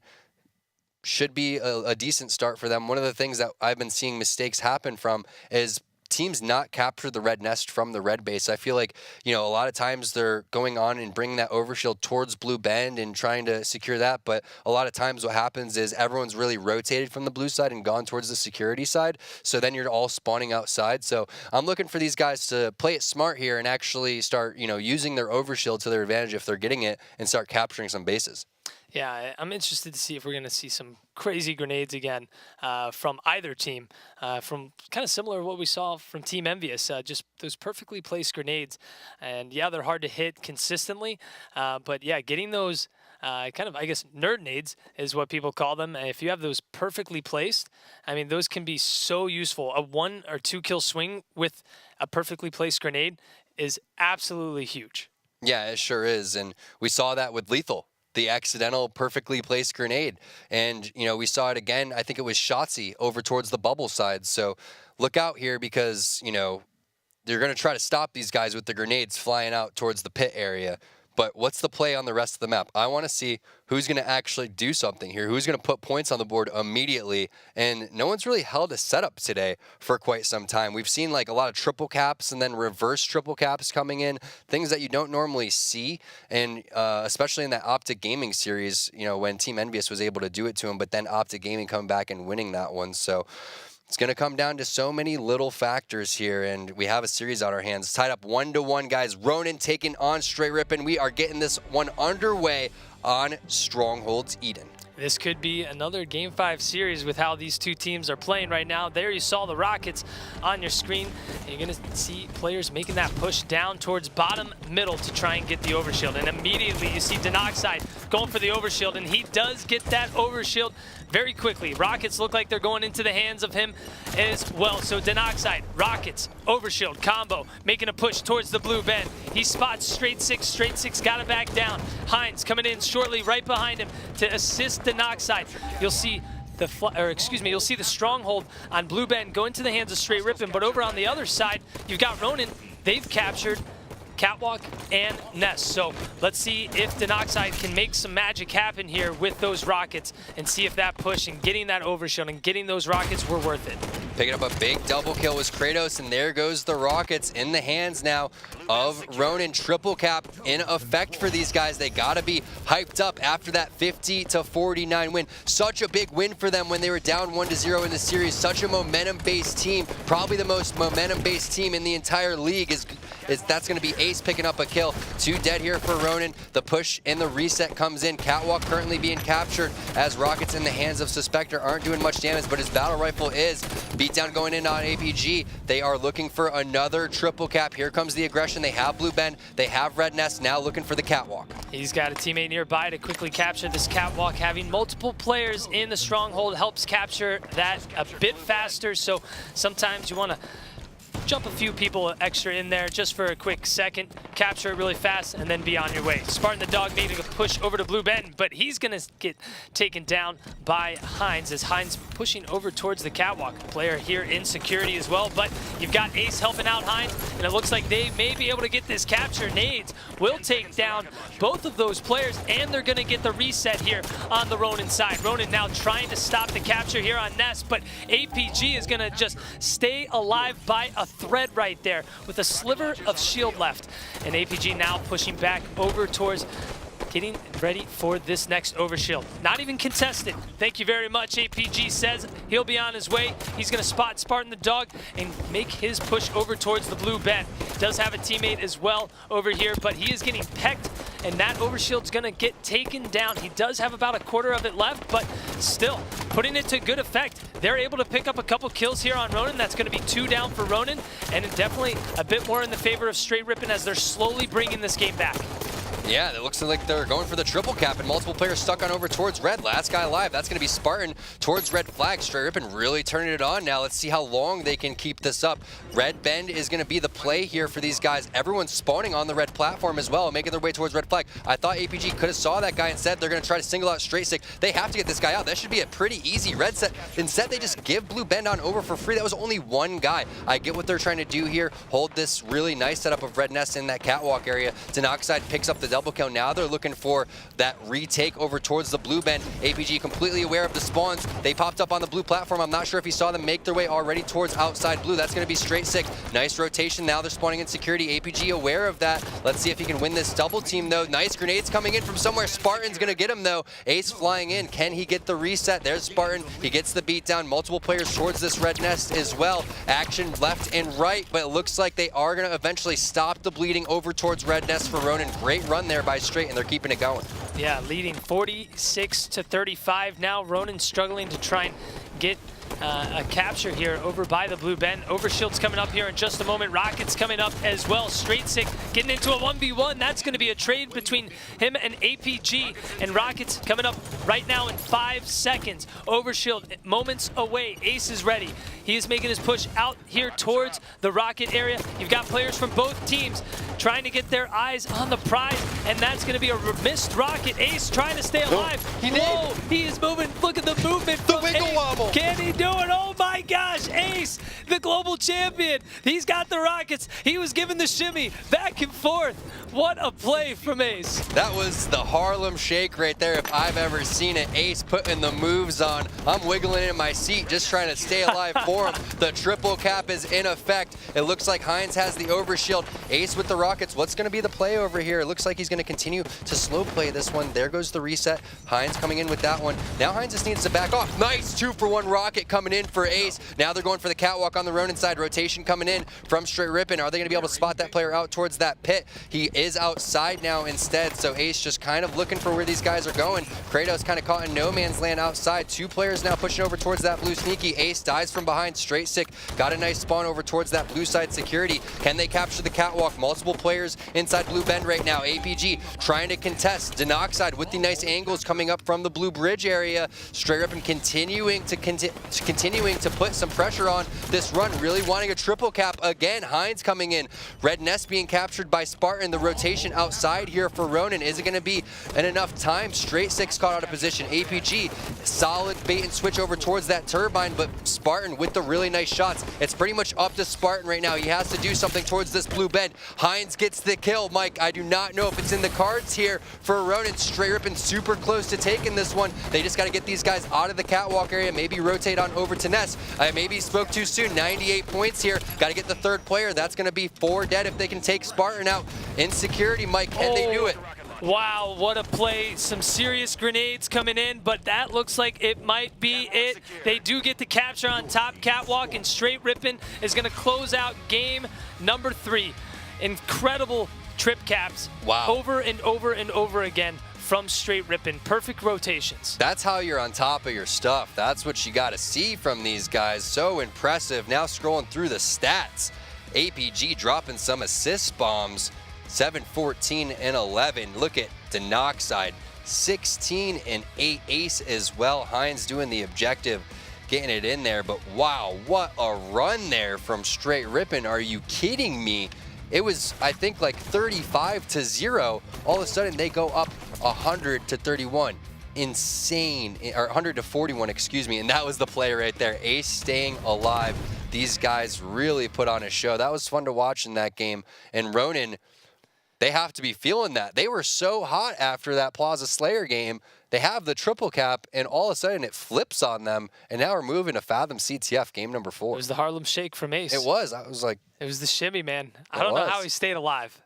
Should be a decent start for them. One of the things that I've been seeing mistakes happen from is teams not capture the red nest from the red base. I feel like, you know, a lot of times they're going on and bringing that overshield towards Blue Bend and trying to secure that, but a lot of times what happens is everyone's really rotated from the blue side and gone towards the security side, so then you're all spawning outside. So I'm looking for these guys to play it smart here and actually start, you know, using their overshield to their advantage if they're getting it and start capturing some bases. Yeah, I'm interested to see if we're going to see some crazy grenades again from either team, from kind of similar to what we saw from Team Envious, just those perfectly placed grenades. And yeah, they're hard to hit consistently, but yeah, getting those kind of, I guess, nerd nades is what people call them. And if you have those perfectly placed, I mean, those can be so useful. A 1 or 2 kill swing with a perfectly placed grenade is absolutely huge. Yeah, it sure is. And we saw that with Lethal, the accidental perfectly placed grenade. And, you know, we saw it again. I think it was Shotzi over towards the bubble side. So look out here because, you know, they're going to try to stop these guys with the grenades flying out towards the pit area. But what's the play on the rest of the map? I want to see who's going to actually do something here, who's going to put points on the board immediately. And no one's really held a setup today for quite some time. We've seen like a lot of triple caps and then reverse triple caps coming in, things that you don't normally see. And especially in that Optic Gaming series, you know, when Team Envious was able to do it to him, but then Optic Gaming coming back and winning that one. So it's going to come down to so many little factors here, and we have a series on our hands. Tied up 1-1, guys. Ronin taking on Str8 Rippin. We are getting this one underway on Stronghold's Eden. This could be another Game 5 series with how these two teams are playing right now. There you saw the Rockets on your screen. And you're going to see players making that push down towards bottom middle to try and get the overshield. And immediately you see Denoxide going for the overshield, and he does get that overshield very quickly. Rockets look like they're going into the hands of him as well. So Denoxide, Rockets, overshield combo, making a push towards the blue bend. He spots Str8 6 got it back down. Hines coming in shortly right behind him to assist Denoxide. You'll see you'll see the stronghold on Blue Ben go into the hands of Str8 Rippin, but over on the other side, you've got Ronin. They've captured Catwalk and Nest. So let's see if Denoxide can make some magic happen here with those rockets and see if that push and getting that overshield and getting those rockets were worth it. Picking up a big double kill was Kratos, and there goes the rockets in the hands now of Ronin. Triple cap in effect for these guys. They gotta be hyped up after that 50-49 win. Such a big win for them when they were down 1-0 in the series. Such a momentum-based team, probably the most momentum-based team in the entire league. That's gonna be Ace picking up a kill. 2 dead here for Ronin. The push and the reset comes in. Catwalk currently being captured as rockets in the hands of Suspector aren't doing much damage, but his battle rifle is. Beatdown going in on APG. They are looking for another triple cap. Here comes the aggression. They have Blue Ben. They have Red Nest. Now looking for the Catwalk. He's got a teammate nearby to quickly capture this Catwalk. Having multiple players in the stronghold helps capture that a bit faster. So sometimes you want to jump a few people extra in there just for a quick second, capture it really fast, and then be on your way. Spartan the Dog needing a push over to Blue Ben, but he's going to get taken down by Heinz as Heinz pushing over towards the Catwalk. Player here in security as well, but you've got Ace helping out Heinz, and it looks like they may be able to get this capture. Nades will take down both of those players, and they're going to get the reset here on the Ronin side. Ronin now trying to stop the capture here on Nest, but APG is going to just stay alive by a thread right there with a sliver of shield left. And APG now pushing back over towards getting ready for this next overshield. Not even contested. Thank you very much, APG says. He'll be on his way. He's going to spot Spartan the Dog and make his push over towards the Blue Ben. Does have a teammate as well over here, but he is getting pecked, and that overshield's going to get taken down. He does have about a quarter of it left, but still putting it to good effect. They're able to pick up a couple kills here on Ronin. That's going to be 2 down for Ronin, and definitely a bit more in the favor of Str8 Rippin as they're slowly bringing this game back. Yeah, it looks like they're going for the triple cap, and multiple players stuck on over towards red. Last guy alive. That's going to be Spartan towards red flag. Str8 Rippin really turning it on now. Let's see how long they can keep this up. Red bend is going to be the play here for these guys. Everyone's spawning on the red platform as well, making their way towards red flag. I thought APG could have saw that guy. Instead, they're going to try to single out Str8. They have to get this guy out. That should be a pretty easy red set. Instead, they just give Blue Bend on over for free. That was only 1 guy. I get what they're trying to do here. Hold this really nice setup of Red Nest in that Catwalk area. Denoxide picks up the double kill. Now they're looking for that retake over towards the Blue Bend. APG completely aware of the spawns. They popped up on the blue platform. I'm not sure if he saw them make their way already towards outside blue. That's going to be Str8. Nice rotation. Now they're spawning in security. APG aware of that. Let's see if he can win this double team, though. Nice grenades coming in from somewhere. Spartan's going to get him, though. Ace flying in. Can he get the reset? There's Spartan. He gets the beat down. Multiple players towards this Red Nest as well. Action left and right, but it looks like they are going to eventually stop the bleeding over towards Red Nest for Ronin. Great run there by Str8, and they're keeping it going. Yeah, leading 46-35 now. Ronin struggling to try and get a capture here over by the Blue Ben. Overshield's coming up here in just a moment. Rocket's coming up as well. Str8 getting into a 1v1. That's going to be a trade between him and APG. And Rocket's coming up right now in 5 seconds. Overshield moments away. Ace is ready. He is making his push out here towards the Rocket area. You've got players from both teams trying to get their eyes on the prize, and that's going to be a missed rocket. Ace trying to stay alive. Whoa, he is moving. Look at the movement. The wiggle wobble. Can he do it? Oh my gosh, Ace, the global champion. He's got the rockets. He was given the shimmy back and forth. What a play from Ace. That was the Harlem Shake right there if I've ever seen it. Ace putting the moves on. I'm wiggling in my seat just trying to stay alive for him. The triple cap is in effect. It looks like Heinz has the overshield. Ace with the rockets. What's going to be the play over here? It looks like he's going to continue to slow play this one. There goes the reset. Heinz coming in with that one. Now Heinz just needs to back off. Nice 2-for-1 rocket coming in for Ace. Now they're going for the Catwalk on the Ronin side. Rotation coming in from Str8 Rippin. Are they going to be able to spot that player out towards that pit? He is outside now instead, so Ace just kind of looking for where these guys are going. Kratos kind of caught in no man's land outside. 2 players now pushing over towards that blue sneaky. Ace dies from behind. Str8 got a nice spawn over towards that blue side security. Can they capture the Catwalk? Multiple players inside Blue Bend right now. APG trying to contest. Denoxide with the nice angles coming up from the blue bridge area. Str8 Rippin continuing to put some pressure on on this run, really wanting a triple cap again. Heinz coming in. Red Nest being captured by Spartan. The rotation outside here for Ronin. Is it going to be enough time? Str8 caught out of position. APG, solid bait and switch over towards that turbine, but Spartan with the really nice shots. It's pretty much up to Spartan right now. He has to do something towards this blue bed. Heinz gets the kill. Mike, I do not know if it's in the cards here for Ronin. Str8 Rippin super close to taking this one. They just got to get these guys out of the catwalk area, maybe rotate on over to Ness. I maybe spoke too soon. 98 points here. Got to get the third player. That's going to be 4 dead if they can take Spartan out. Insecurity, Mike, can they do it? Wow, what a play. Some serious grenades coming in, but that looks like it might be it. They do get the capture on top catwalk, and Str8 Rippin is going to close out game number 3. Incredible trip caps. Wow. Over and over and over again from Str8 Rippin. Perfect rotations. That's how you're on top of your stuff. That's what you got to see from these guys. So impressive. Now scrolling through the stats. APG dropping some assist bombs. 7, 14, and 11. Look at Denoxide, 16 and 8 ace as well. Heinz doing the objective, getting it in there. But wow, what a run there from Str8 Rippin. Are you kidding me? It was, I think, like 35-0. All of a sudden, they go up 100-31. Insane, or 100-41, excuse me. And that was the play right there. Ace staying alive. These guys really put on a show. That was fun to watch in that game. And Ronin, they have to be feeling that. They were so hot after that Plaza Slayer game. They have the triple cap, and all of a sudden it flips on them, and now we're moving to Fathom CTF game number 4. It was the Harlem Shake from Ace. It was. I was like... It was the shimmy, man. I don't know how he stayed alive.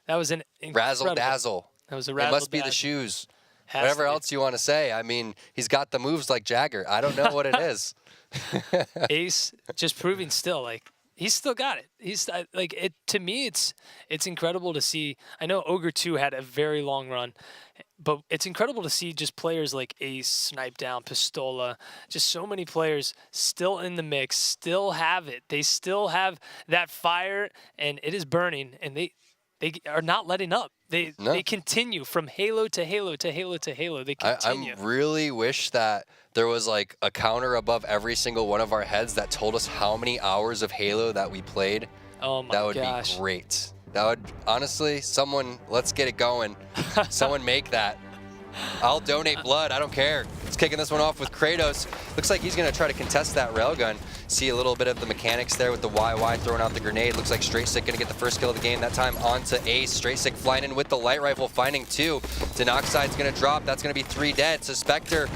That was an incredible... Razzle-dazzle. That was a razzle-dazzle. It must be the shoes. Whatever else you want to say. I mean, he's got the moves like Jagger. I don't know what it is. Ace just proving still, like, he's still got it. He's like it. To me, it's incredible to see. I know Ogre 2 had a very long run, but it's incredible to see just players like Ace, Snipe Down, Pistola, just so many players still in the mix, still have it. They still have that fire, and it is burning, and they are not letting up. They continue from Halo to Halo to Halo to Halo. They continue. I really wish that there was like a counter above every single one of our heads that told us how many hours of Halo that we played. Oh my gosh. That would be great. That would, honestly, someone, let's get it going. Someone make that. I'll donate blood. I don't care. It's kicking this one off with Kratos. Looks like he's going to try to contest that railgun. See a little bit of the mechanics there with the YY throwing out the grenade. Looks like Str8 going to get the first kill of the game. That time onto Ace. Str8 flying in with the light rifle, finding 2. Denoxide's going to drop. That's going to be 3 dead. Suspector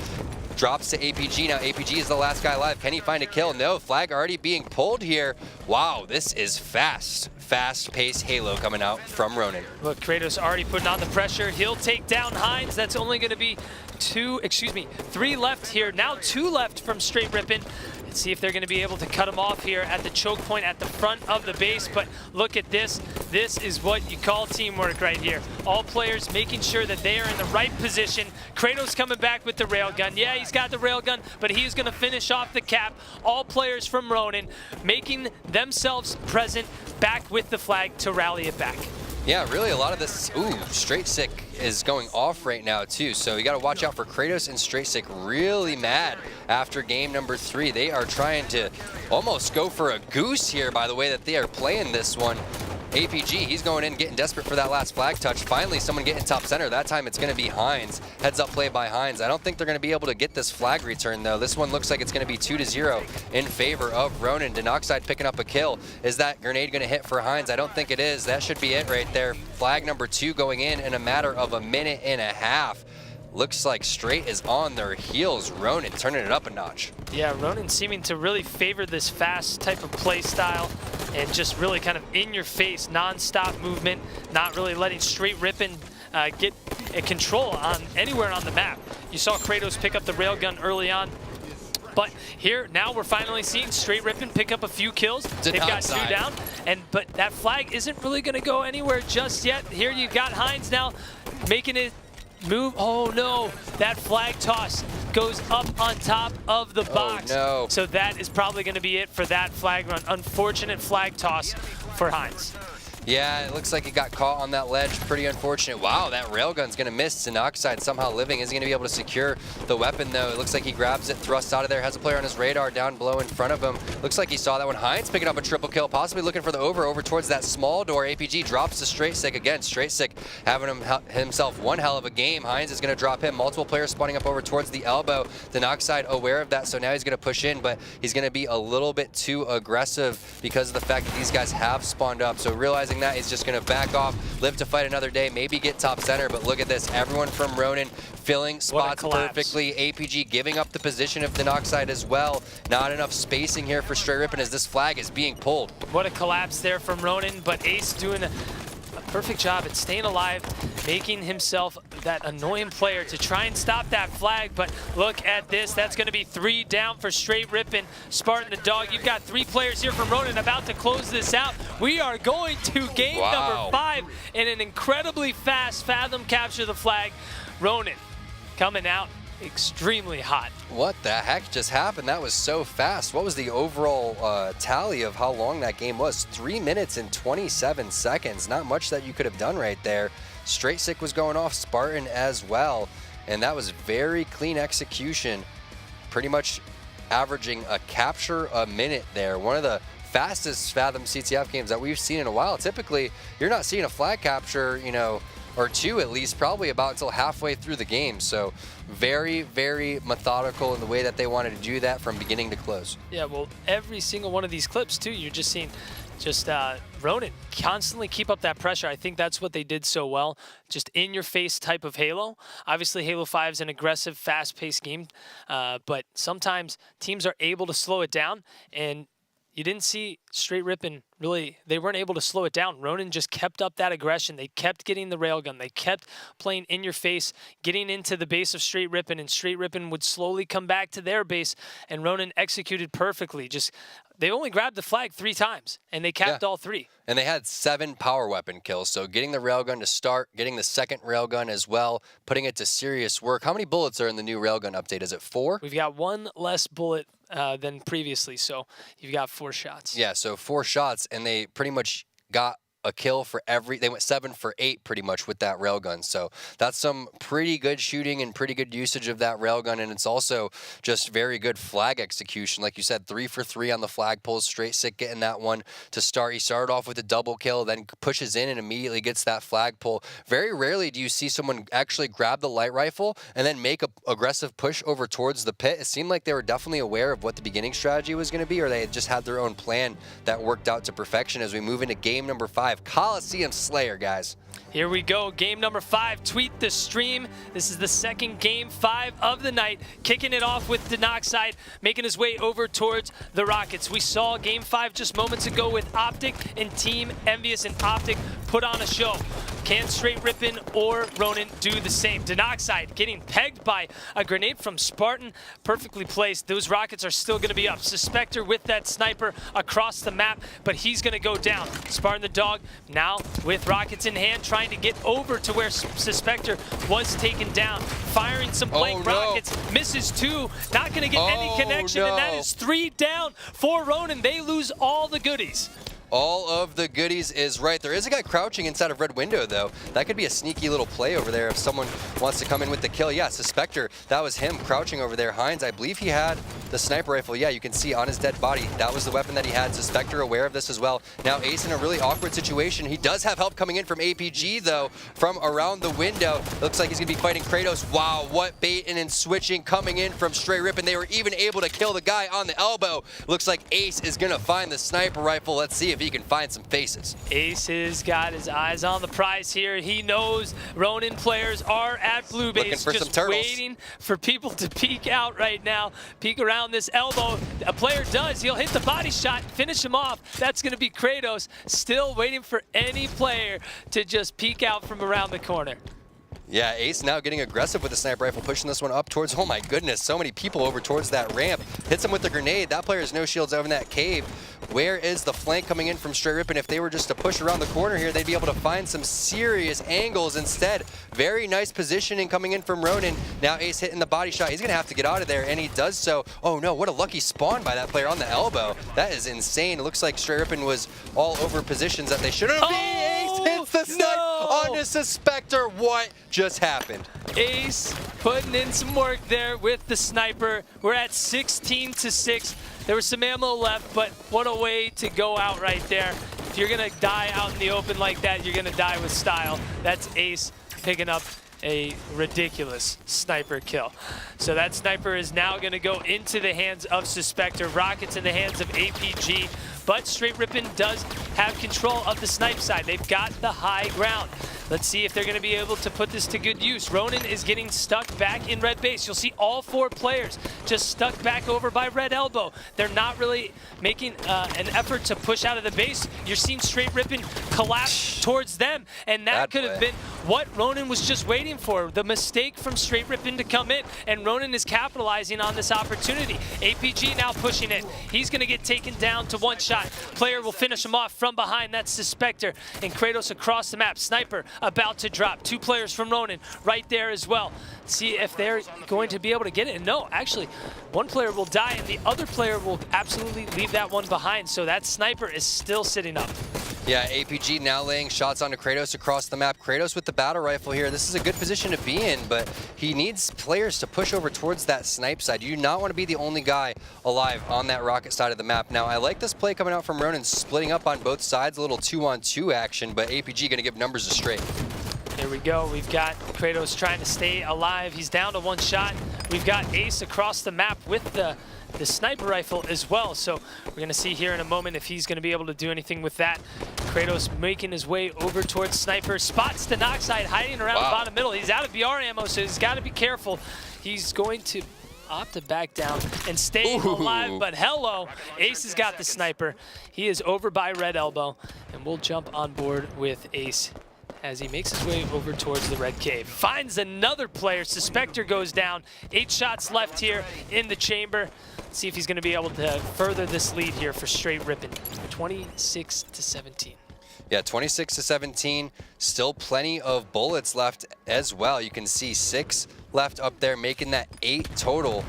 drops to APG. Now APG is the last guy alive. Can he find a kill? No. Flag already being pulled here. Wow, this is fast. Fast-paced Halo coming out from Ronin. Look, Kratos already putting on the pressure. He'll take down Heinz. That's only going to be 3 left here. Now 2 left from Str8 Rippin. Let's see if they're going to be able to cut him off here at the choke point at the front of the base. But look at this. This is what you call teamwork right here. All players making sure that they are in the right position. Kratos coming back with the railgun. Yeah, he's got the railgun, but he's going to finish off the cap. All players from Ronin making themselves present back with the flag to rally it back. Yeah, really a lot of this, Str8 is going off right now too, so you gotta watch out for Kratos and Str8 really mad after game number 3. They are trying to almost go for a goose here by the way that they are playing this one. APG, he's going in, getting desperate for that last flag touch. Finally, someone getting top center. That time it's going to be Heinz. Heads up play by Heinz. I don't think they're going to be able to get this flag return, though. This one looks like it's going to be 2-0 in favor of Ronin. Denoxide picking up a kill. Is that grenade going to hit for Heinz? I don't think it is. That should be it right there. Flag number 2 going in a matter of a minute and a half. Looks like Str8 is on their heels. Ronin turning it up a notch. Yeah, Ronin seeming to really favor this fast type of play style and just really kind of in-your-face, non-stop movement, not really letting Str8 Rippin get a control on anywhere on the map. You saw Kratos pick up the railgun early on. But here, now we're finally seeing Str8 Rippin pick up a few kills. They've got 2 down, but that flag isn't really going to go anywhere just yet. Here you got Heinz now making it move. Oh no, that flag toss goes up on top of the box. Oh, no. So that is probably going to be it for that flag run. Unfortunate flag toss for Heinz. Yeah, it looks like he got caught on that ledge. Pretty unfortunate. Wow, that railgun's going to miss. Str8 somehow living. Isn't going to be able to secure the weapon, though. It looks like he grabs it, thrusts out of there, has a player on his radar down below in front of him. Looks like he saw that one. Heinz picking up a triple kill, possibly looking for the over towards that small door. APG drops to Str8 again. Str8 having himself one hell of a game. Heinz is going to drop him. Multiple players spawning up over towards the elbow. Str8 aware of that, so now he's going to push in, but he's going to be a little bit too aggressive because of the fact that these guys have spawned up. So realizing that, he's just going to back off, live to fight another day, maybe get top center. But look at this, everyone from Ronin filling spots perfectly. APG giving up the position of Str8 as well. Not enough spacing here for Str8 Rippin as this flag is being pulled. What a collapse there from Ronin, but Ace doing a perfect job at staying alive, making himself that annoying player to try and stop that flag. But look at this, that's going to be 3 down for Str8 Rippin. Spartan the dog, you've got 3 players here from Ronin about to close this out. We are going to game number 5 in an incredibly fast Fathom capture the flag. Ronin coming out extremely hot. What the heck just happened? That was so fast. What was the overall tally of how long that game was? 3 minutes and 27 seconds. Not much that you could have done right there. Str8 was going off, Spartan as well, and that was very clean execution. Pretty much averaging a capture a minute there. One of the fastest Fathom CTF games that we've seen in a while. Typically, you're not seeing a flag capture, you know, or 2 at least, probably about until halfway through the game. So very, very methodical in the way that they wanted to do that from beginning to close. Yeah, well, every single one of these clips too, you're just seeing Ronin constantly keep up that pressure. I think that's what they did so well. Just in-your-face type of Halo. Obviously, Halo 5 is an aggressive, fast-paced game, but sometimes teams are able to slow it down, and you didn't see Str8 Rippin really, they weren't able to slow it down. Ronin just kept up that aggression. They kept getting the railgun. They kept playing in your face, getting into the base of Str8 Rippin, and Str8 Rippin would slowly come back to their base, and Ronin executed perfectly. Just, they only grabbed the flag 3 times, and they capped all 3. And they had 7 power weapon kills, so getting the railgun to start, getting the second railgun as well, putting it to serious work. How many bullets are in the new railgun update? Is it 4? We've got 1 less bullet than previously, so you've got 4 shots. Yeah, so 4 shots, and they pretty much got a kill for every, they went 7 for 8 pretty much with that railgun. So that's some pretty good shooting and pretty good usage of that railgun, and it's also just very good flag execution. Like you said, 3 for 3 on the flag pulls, Str8 getting that one to start. He started off with a double kill, then pushes in and immediately gets that flag pull. Very rarely do you see someone actually grab the light rifle and then make a aggressive push over towards the pit. It seemed like they were definitely aware of what the beginning strategy was going to be, or they had just had their own plan that worked out to perfection as we move into game number 5. Coliseum Slayer, guys. Here we go, game number 5. Tweet the stream. This is the second game 5 of the night. Kicking it off with Str8 making his way over towards the Rockets. We saw game 5 just moments ago with Optic and Team Envious, and Optic put on a show. Can Str8 Rippin or Ronin do the same? Str8 getting pegged by a grenade from Spartan, perfectly placed. Those Rockets are still going to be up. Suspector with that sniper across the map, but he's going to go down. Spartan the dog now with Rockets in hand, trying to get over to where Suspector was taken down. Firing some blank rockets, misses 2, not going to get any connection, and that is 3 down for Ronin. They lose all the goodies. All of the goodies is right. There is a guy crouching inside of red window, though. That could be a sneaky little play over there if someone wants to come in with the kill. Yeah, Suspector, that was him crouching over there. Heinz, I believe he had the sniper rifle. Yeah, you can see on his dead body, that was the weapon that he had. Suspector aware of this as well. Now Ace in a really awkward situation. He does have help coming in from APG, though, from around the window. Looks like he's going to be fighting Kratos. Wow, what baiting and switching coming in from Str8 Rippin. They were even able to kill the guy on the elbow. Looks like Ace is going to find the sniper rifle. Let's see if he can find some faces. Ace has got his eyes on the prize here. He knows Ronin players are at blue base, just waiting for people to peek out right now. Peek around this elbow. A player does. He'll hit the body shot, finish him off. That's going to be Kratos. Still waiting for any player to just peek out from around the corner. Yeah, Ace now getting aggressive with the sniper rifle, pushing this one up towards, oh my goodness, so many people over towards that ramp. Hits him with the grenade. That player has no shields over in that cave. Where is the flank coming in from Str8 Rippin? If they were just to push around the corner here, they'd be able to find some serious angles instead. Very nice positioning coming in from Ronin. Now Ace hitting the body shot. He's going to have to get out of there, and he does so. Oh no, what a lucky spawn by that player on the elbow. That is insane. It looks like Str8 Rippin was all over positions that they shouldn't have been. Ace hits the snipe on the Suspector. What just happened? Ace putting in some work there with the sniper. We're at 16-6. There was some ammo left, but what a way to go out right there. If you're gonna die out in the open like that, you're gonna die with style. That's Ace picking up a ridiculous sniper kill. So that sniper is now gonna go into the hands of Suspector. Rockets in the hands of APG, but Str8 Rippin does have control of the snipe side. They've got the high ground. Let's see if they're going to be able to put this to good use. Ronin is getting stuck back in red base. You'll see all 4 players just stuck back over by red elbow. They're not really making an effort to push out of the base. You're seeing Str8 Rippin collapse towards them, and that could have been what Ronin was just waiting for. The mistake from Str8 Rippin to come in, and Ronin is capitalizing on this opportunity. APG now pushing in. He's going to get taken down to 1 shot. Player will finish him off from behind. That's Suspector, and Kratos across the map. Sniper about to drop. 2 players from Ronin right there as well. See if they're going to be able to get it. And no, actually, 1 player will die and the other player will absolutely leave that one behind. So that sniper is still sitting up. Yeah, APG now laying shots onto Kratos across the map. Kratos with the battle rifle here. This is a good position to be in, but he needs players to push over towards that snipe side. You do not want to be the only guy alive on that rocket side of the map. Now, I like this play coming out from Ronin, splitting up on both sides, a little 2-on-2 action, but APG going to give numbers a straight. There we go. We've got Kratos trying to stay alive. He's down to 1 shot. We've got Ace across the map with the sniper rifle as well. So we're going to see here in a moment if he's going to be able to do anything with that. Kratos making his way over towards Sniper. Spots the Noxide hiding around the bottom middle. He's out of BR ammo, so he's got to be careful. He's going to opt to back down and stay alive, but hello, Ace has got the sniper. He is over by red elbow, and we'll jump on board with Ace as he makes his way over towards the red cave. Finds another player. Suspector goes down. 8 shots left here in the chamber. Let's see if he's going to be able to further this lead here for Str8 Rippin. 26-17. Yeah, 26-17. Still plenty of bullets left as well. You can see 6 left up there, making that 8 total.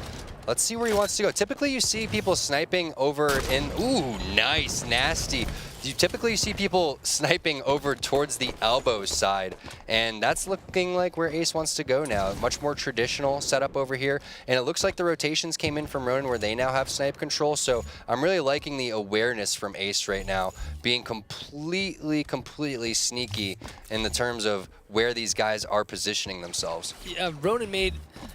Let's see where he wants to go. Typically, you see people sniping over in... Ooh, nice, nasty. You typically see people sniping over towards the elbow side, and that's looking like where Ace wants to go now. Much more traditional setup over here, and it looks like the rotations came in from Ronin where they now have snipe control, so I'm really liking the awareness from Ace right now, being completely sneaky in the terms of where these guys are positioning themselves. Yeah, Ronin made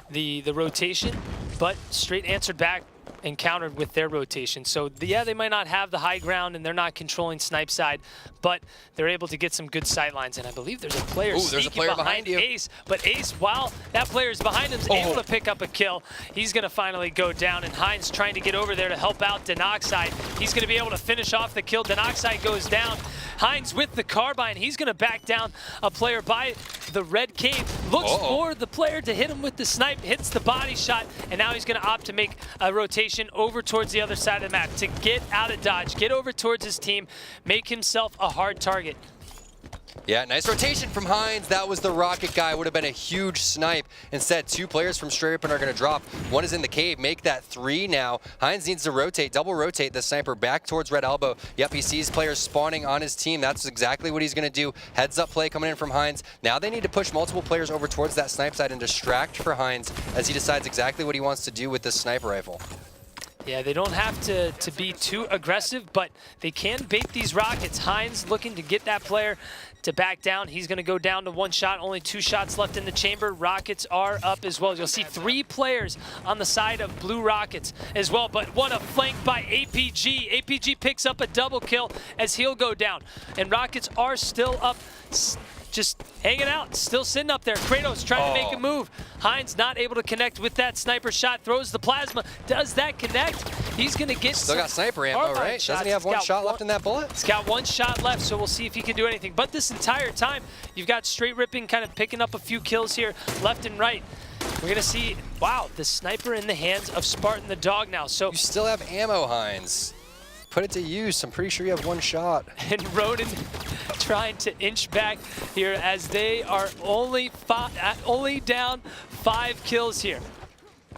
the rotation, but Str8 answered back and countered with their rotation. So yeah, they might not have the high ground and they're not controlling snipe side, but they're able to get some good sight lines. And I believe there's a player sneaking behind Ace, but Ace, while that player is behind him, is able to pick up a kill. He's gonna finally go down, and Heinz trying to get over there to help out Denoxide. He's gonna be able to finish off the kill. Denoxide goes down. Heinz with the carbine, he's gonna back down a player by the red cave. Looks for the player to hit him with the snipe, hits the body shot, and now he's gonna opt to make a rotation over towards the other side of the map to get out of dodge, get over towards his team, make himself a hard target. Yeah, nice rotation from Heinz. That was the rocket guy. Would have been a huge snipe. Instead, 2 players from Str8 Rippin are going to drop. 1 is in the cave. Make that 3 now. Heinz needs to rotate, double rotate the sniper back towards red elbow. Yep, he sees players spawning on his team. That's exactly what he's going to do. Heads up play coming in from Heinz. Now they need to push multiple players over towards that snipe side and distract for Heinz as he decides exactly what he wants to do with this sniper rifle. Yeah, they don't have to be too aggressive, but they can bait these rockets. Heinz looking to get that player to back down. He's going to go down to 1 shot, only 2 shots left in the chamber. Rockets are up as well. You'll see 3 players on the side of blue rockets as well, but what a flank by APG. APG picks up a double kill as he'll go down, and rockets are still up just hanging out, still sitting up there. Kratos trying to make a move. Heinz not able to connect with that sniper shot, throws the plasma. Does that connect? He's going to get Still got sniper ammo, right? Doesn't he have one shot left in that bullet? He's got one shot left, so we'll see if he can do anything. But this entire time, you've got Str8 Rippin kind of picking up a few kills here, left and right. We're going to see, wow, the sniper in the hands of Spartan the dog now. So you still have ammo, Heinz. Put it to use. I'm pretty sure you have one shot. And Ronin trying to inch back here as they are only down 5 kills here.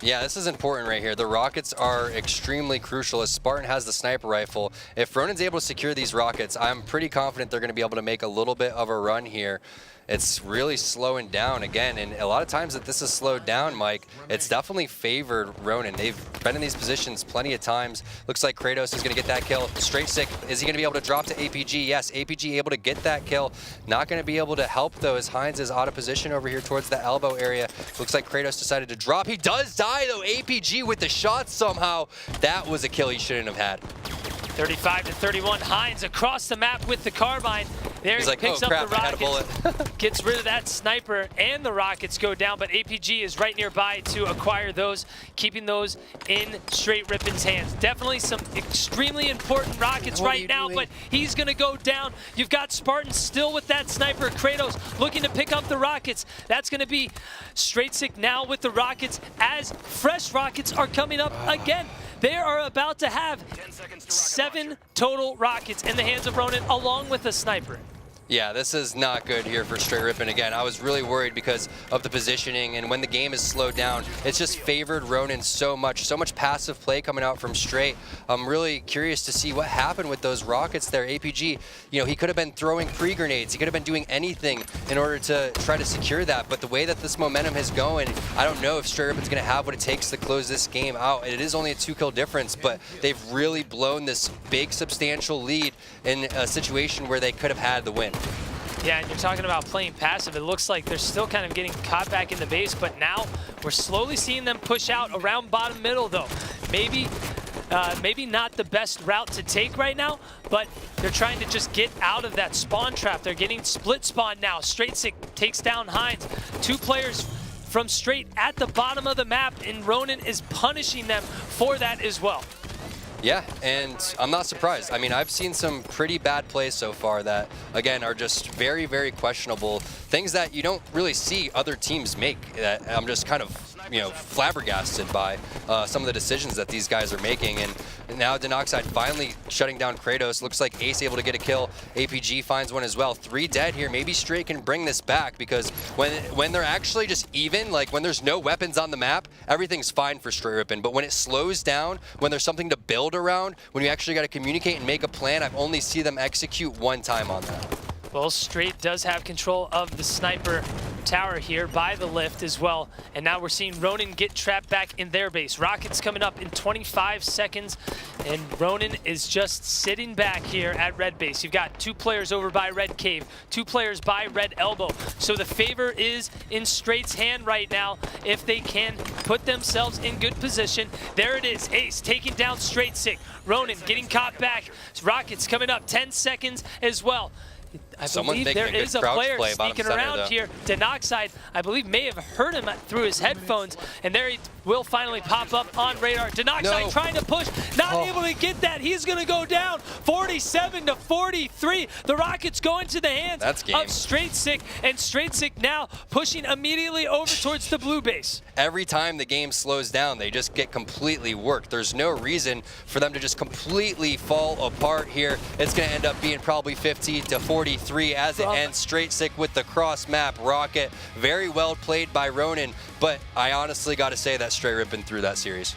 Yeah, this is important right here. The rockets are extremely crucial as Spartan has the sniper rifle. If Ronin's able to secure these rockets, I'm pretty confident they're going to be able to make a little bit of a run here. It's really slowing down again, and a lot of times that this is slowed down, Mike, it's definitely favored Ronin. They've been in these positions plenty of times. Looks like Kratos is going to get that kill. Str8, is he going to be able to drop to APG? Yes, APG able to get that kill. Not going to be able to help, though, as Heinz is out of position over here towards the elbow area. Looks like Kratos decided to drop. He does die, though. APG with the shot somehow. That was a kill he shouldn't have had. 35-31, Heinz across the map with the carbine. There he picks up the rockets, gets rid of that sniper, and the rockets go down, but APG is right nearby to acquire those, keeping those in Str8 Rippin's hands. Definitely some extremely important rockets right now, but he's going to go down. You've got Spartan still with that sniper. Kratos looking to pick up the rockets. That's going to be Str8 now with the rockets as fresh rockets are coming up again. They are about to have 7 total rockets in the hands of Ronin, along with a sniper. Yeah, this is not good here for Str8 Rippin. Again, I was really worried because of the positioning, and when the game is slowed down, it's just favored Ronin so much passive play coming out from Str8. I'm really curious to see what happened with those rockets there. APG, you know, he could have been throwing pre-grenades. He could have been doing anything in order to try to secure that, but the way that this momentum is going, I don't know if Str8 Rippin's going to have what it takes to close this game out. It is only a 2-kill difference, but they've really blown this big, substantial lead in a situation where they could have had the win. Yeah, and you're talking about playing passive. It looks like they're still kind of getting caught back in the base, but now we're slowly seeing them push out around bottom middle, though. Maybe not the best route to take right now, but they're trying to just get out of that spawn trap. They're getting split spawn now. Str8 takes down Heinz. 2 players from Str8 at the bottom of the map, and Ronin is punishing them for that as well. Yeah, and I'm not surprised. I mean, I've seen some pretty bad plays so far that, again, are just very, very questionable. Things that you don't really see other teams make. That I'm just kind of, you know, flabbergasted by some of the decisions that these guys are making. And now Denoxide finally shutting down Kratos. Looks like Ace able to get a kill. APG finds one as well. 3 dead here. Maybe Str8 can bring this back, because when they're actually just even, like when there's no weapons on the map, everything's fine for Str8 Rippin. But when it slows down, when there's something to build around, when you actually got to communicate and make a plan, I've only seen them execute one time on that. Well, Str8 does have control of the sniper tower here by the lift as well. And now we're seeing Ronin get trapped back in their base. Rockets coming up in 25 seconds, and Ronin is just sitting back here at red base. You've got 2 players over by red cave, 2 players by red elbow. So the favor is in Str8's hand right now if they can put themselves in good position. There it is, Ace taking down Str8. Ronin getting caught back. Rockets coming up, 10 seconds as well. I believe there is a player sneaking around here. Denoxide, I believe, may have heard him through his headphones, and there he will finally pop up on radar. Denoxide trying to push, not able to get that. He's going to go down 47-43. The Rockets go into the hands of Str8, and Str8 now pushing immediately over towards the blue base. Every time the game slows down, they just get completely worked. There's no reason for them to just completely fall apart here. It's going to end up being probably 50-43 as it ends. Str8 with the cross map rocket. Very well played by Ronin, but I honestly got to say that Str8 Rippin through that series.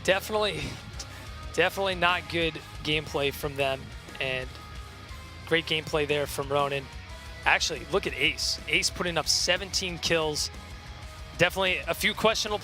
Definitely not good gameplay from them, and great gameplay there from Ronin. Actually, look at Ace. Ace putting up 17 kills. Definitely a few questionable